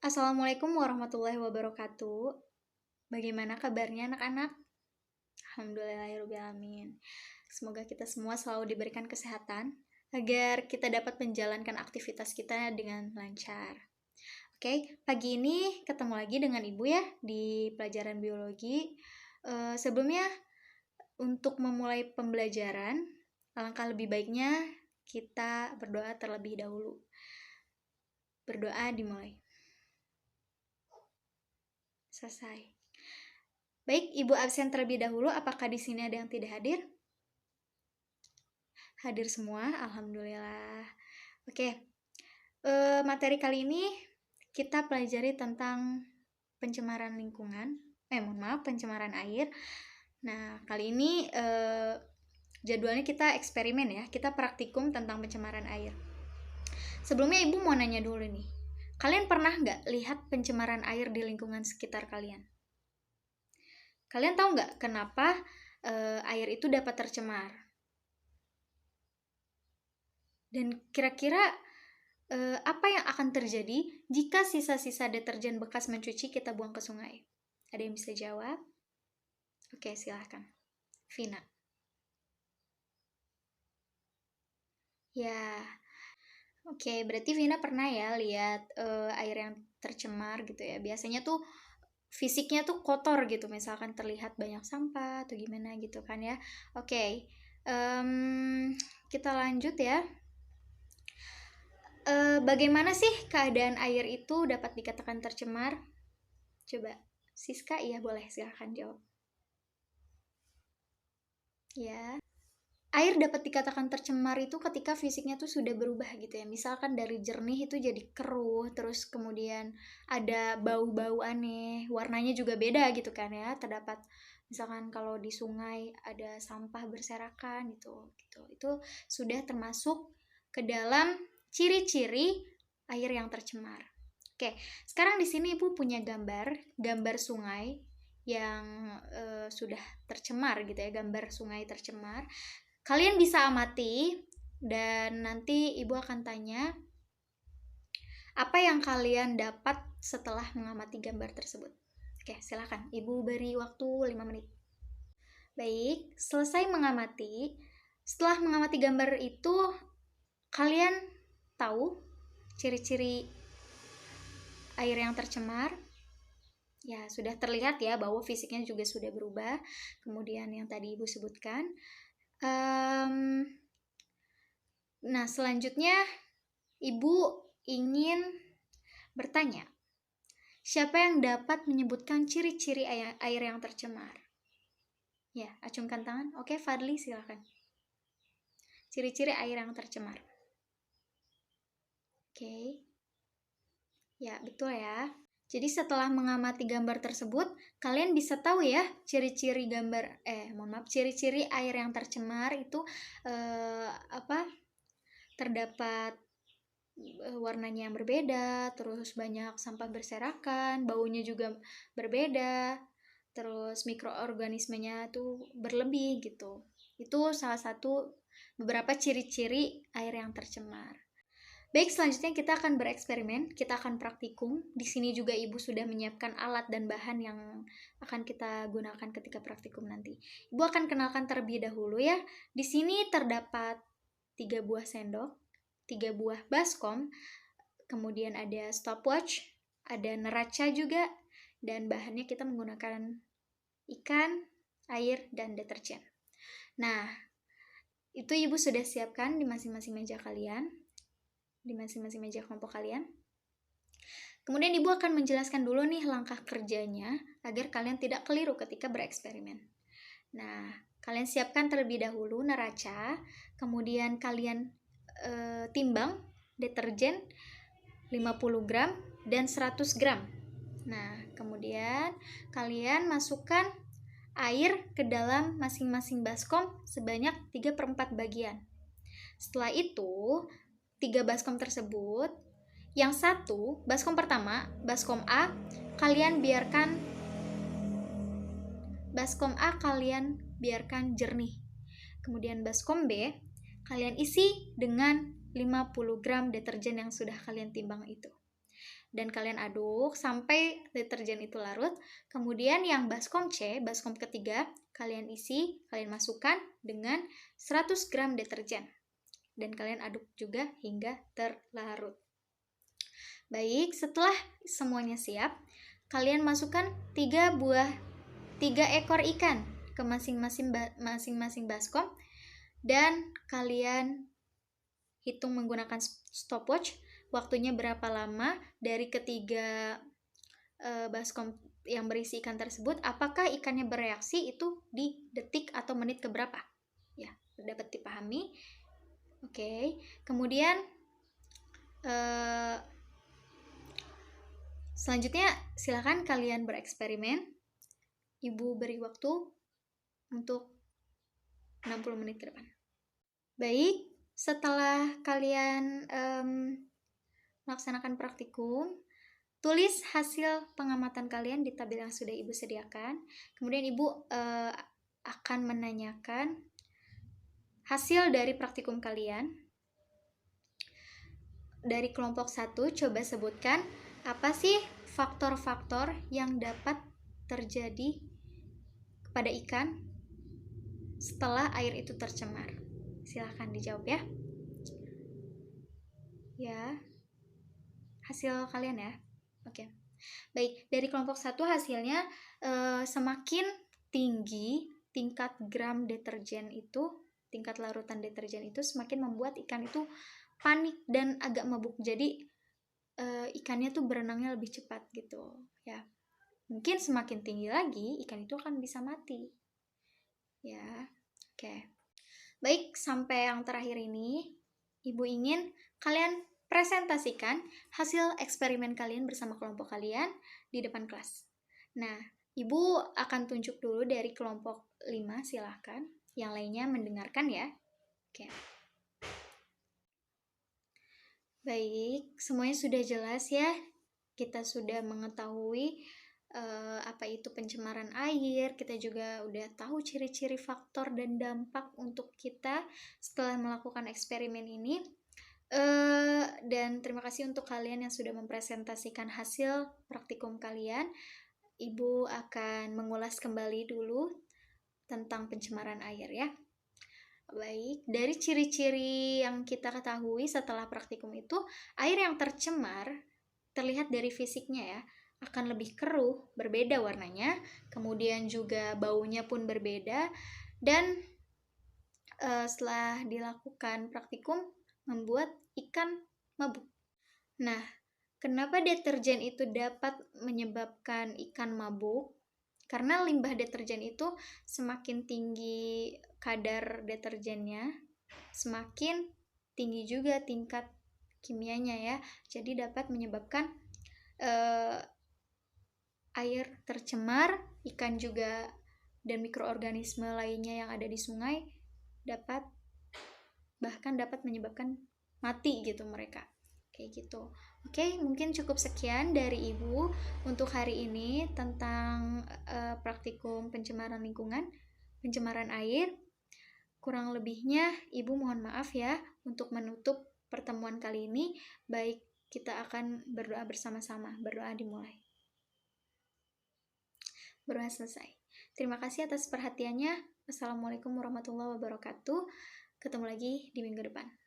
Assalamualaikum warahmatullahi wabarakatuh. Bagaimana kabarnya anak-anak? Alhamdulillahirrahmanirrahim. Semoga kita semua selalu diberikan kesehatan agar kita dapat menjalankan aktivitas kita dengan lancar. Oke, pagi ini ketemu lagi dengan Ibu ya di pelajaran biologi. Sebelumnya, untuk memulai pembelajaran, alangkah lebih baiknya kita berdoa terlebih dahulu. Berdoa dimulai. Selesai. Baik, Ibu absen terlebih dahulu. Apakah di sini ada yang tidak hadir? Hadir semua, alhamdulillah. Oke, materi kali ini kita pelajari tentang pencemaran lingkungan. Pencemaran air. Nah, kali ini jadwalnya kita eksperimen ya. Kita praktikum tentang pencemaran air. Sebelumnya Ibu mau nanya dulu nih. Kalian pernah nggak lihat pencemaran air di lingkungan sekitar kalian? Kalian tahu nggak kenapa air itu dapat tercemar? Dan kira-kira apa yang akan terjadi jika sisa-sisa deterjen bekas mencuci kita buang ke sungai? Ada yang bisa jawab? Oke, silahkan. Vina. Ya, oke, berarti Vina pernah ya lihat air yang tercemar gitu ya. Biasanya tuh fisiknya tuh kotor gitu, misalkan terlihat banyak sampah atau gimana gitu kan ya. Oke, kita lanjut ya. Bagaimana sih keadaan air itu dapat dikatakan tercemar? Coba, Siska, iya boleh, silahkan jawab. Ya, air dapat dikatakan tercemar itu ketika fisiknya tuh sudah berubah gitu ya. Misalkan dari jernih itu jadi keruh, terus kemudian ada bau-bau aneh, warnanya juga beda gitu kan ya. Terdapat misalkan kalau di sungai ada sampah berserakan gitu. Itu sudah termasuk ke dalam ciri-ciri air yang tercemar. Oke, sekarang di sini Ibu punya gambar sungai yang sudah tercemar gitu ya, gambar sungai tercemar. Kalian bisa amati dan nanti Ibu akan tanya apa yang kalian dapat setelah mengamati gambar tersebut. Oke, silakan. Ibu beri waktu 5 menit. Baik, selesai mengamati. Setelah mengamati gambar itu, kalian tahu ciri-ciri air yang tercemar? Ya, sudah terlihat ya bahwa fisiknya juga sudah berubah. Kemudian yang tadi Ibu sebutkan. Nah, selanjutnya Ibu ingin bertanya, siapa yang dapat menyebutkan ciri-ciri air yang tercemar? Ya, acungkan tangan. Oke, Fadli silakan. Ciri-ciri air yang tercemar. Oke. Ya, betul ya. Jadi setelah mengamati gambar tersebut, kalian bisa tahu ya ciri-ciri ciri-ciri air yang tercemar itu terdapat warnanya yang berbeda, terus banyak sampah berserakan, baunya juga berbeda, terus mikroorganismenya tuh berlebih gitu. Itu salah satu beberapa ciri-ciri air yang tercemar. Baik, selanjutnya kita akan bereksperimen, kita akan praktikum. Di sini juga Ibu sudah menyiapkan alat dan bahan yang akan kita gunakan ketika praktikum nanti. Ibu akan kenalkan terlebih dahulu ya. Di sini terdapat 3 buah sendok, 3 buah baskom, kemudian ada stopwatch, ada neraca juga, dan bahannya kita menggunakan ikan, air, dan deterjen. Nah, itu Ibu sudah siapkan di masing-masing meja kalian, di masing-masing meja kelompok kalian. Kemudian Ibu akan menjelaskan dulu nih langkah kerjanya agar kalian tidak keliru ketika bereksperimen. Nah, kalian siapkan terlebih dahulu neraca, kemudian kalian timbang deterjen 50 gram dan 100 gram. Nah, kemudian kalian masukkan air ke dalam masing-masing baskom sebanyak 3/4 bagian. Setelah itu, 3 baskom tersebut, yang satu, baskom pertama, baskom A, kalian biarkan jernih. Kemudian baskom B, kalian isi dengan 50 gram deterjen yang sudah kalian timbang itu. dan kalian aduk sampai deterjen itu larut. Kemudian yang baskom C, baskom ketiga, kalian masukkan dengan 100 gram deterjen dan kalian aduk juga hingga terlarut. Baik, setelah semuanya siap, kalian masukkan 3 ekor ikan ke masing-masing baskom dan kalian hitung menggunakan stopwatch waktunya berapa lama dari ketiga baskom yang berisi ikan tersebut, apakah ikannya bereaksi itu di detik atau menit keberapa, ya, dapat dipahami. Oke, kemudian selanjutnya silakan kalian bereksperimen. Ibu beri waktu untuk 60 menit ke depan. Baik, setelah kalian melaksanakan praktikum, tulis hasil pengamatan kalian di tabel yang sudah Ibu sediakan. Kemudian Ibu akan menanyakan hasil dari praktikum kalian. Dari kelompok 1, coba sebutkan apa sih faktor-faktor yang dapat terjadi kepada ikan setelah air itu tercemar. Silahkan dijawab ya. Ya, hasil kalian ya. Oke. Baik, dari kelompok 1 hasilnya semakin tinggi tingkat gram deterjen itu, tingkat larutan deterjen itu semakin membuat ikan itu panik dan agak mabuk. Jadi ikannya tuh berenangnya lebih cepat gitu ya. Mungkin semakin tinggi lagi ikan itu akan bisa mati. Ya. Oke. Baik, sampai yang terakhir ini Ibu ingin kalian presentasikan hasil eksperimen kalian bersama kelompok kalian di depan kelas. Nah, Ibu akan tunjuk dulu dari kelompok 5, silahkan. Yang lainnya mendengarkan ya. Oke. Baik, semuanya sudah jelas ya. Kita sudah mengetahui apa itu pencemaran air. Kita juga udah tahu ciri-ciri faktor dan dampak untuk kita setelah melakukan eksperimen ini. Dan terima kasih untuk kalian yang sudah mempresentasikan hasil praktikum kalian. Ibu akan mengulas kembali dulu tentang pencemaran air ya. Baik, dari ciri-ciri yang kita ketahui setelah praktikum itu, air yang tercemar terlihat dari fisiknya ya, akan lebih keruh, berbeda warnanya, kemudian juga baunya pun berbeda, dan setelah dilakukan praktikum membuat ikan mabuk. Nah, kenapa deterjen itu dapat menyebabkan ikan mabuk? Karena limbah deterjen itu semakin tinggi kadar deterjennya, semakin tinggi juga tingkat kimianya ya. Jadi dapat menyebabkan air tercemar, ikan juga dan mikroorganisme lainnya yang ada di sungai bahkan dapat menyebabkan mati gitu mereka. Kayak gitu. Oke, mungkin cukup sekian dari Ibu untuk hari ini tentang praktikum pencemaran lingkungan, pencemaran air. Kurang lebihnya Ibu mohon maaf ya untuk menutup pertemuan kali ini. Baik, kita akan berdoa bersama-sama. Berdoa dimulai. Berdoa selesai. Terima kasih atas perhatiannya. Wassalamualaikum warahmatullahi wabarakatuh. Ketemu lagi di minggu depan.